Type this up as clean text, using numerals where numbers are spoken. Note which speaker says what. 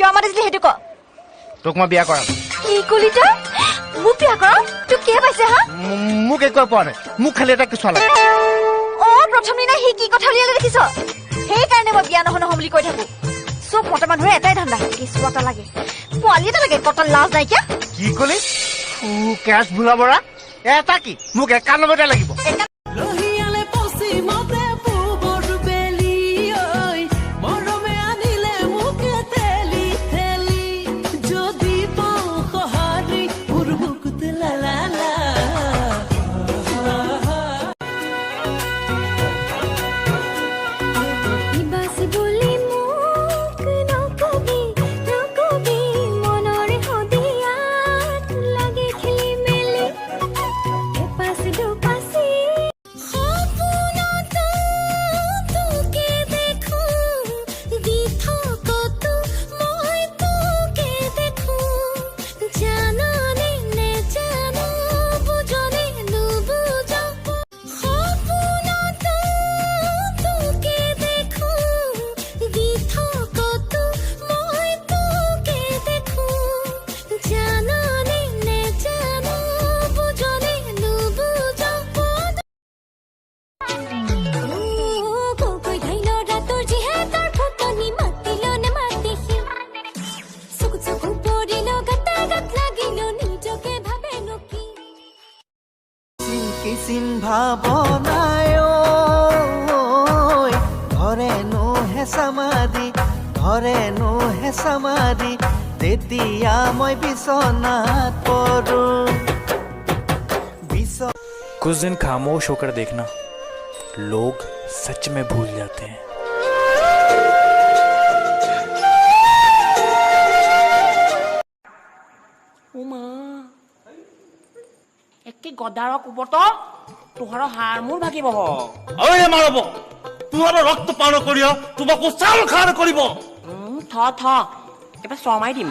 Speaker 1: কিয় মাতিছিলি সেইটো ক
Speaker 2: তোক মই বিয়া কৰাম
Speaker 1: কি কলি তই মোক বিয়া কৰাম তোক কিয় পাইছে হা
Speaker 2: মোক একো পোৱা নাই মোক খালি এটা কিছু লাগে
Speaker 1: প্ৰথম দিনা সি কি কথা উলিয়ালে দেখিছ সেইকাৰণে মই বিয়া নহ'ম বুলি কৈ থাকো চব মতা মানুহৰ এটাই ধান্দা কিছু এটা লাগে পোৱালি এটা লাগে কটন লাজ নাইকিয়া
Speaker 2: কি কলি কেছ ভুলা বৰা এটা কি মোক 91টা লাগিব
Speaker 3: কিসিম ভাবনায় ধরে নো হেঁচা মারি তেতিয়া মই বিছনাত পড়ো
Speaker 4: कुछ दिन खामोश होकर देखना लोग सच में भूल जाते हैं
Speaker 5: একে গদাৰ কুবত তোহাৰ হাড় মোৰ ভাগিব
Speaker 6: অৰে মাৰব তোহাৰ ৰক্ত পান কৰিও তোমাক চাউল খাৰ কৰিব
Speaker 5: থ এবাৰ শৰ্মাই দিম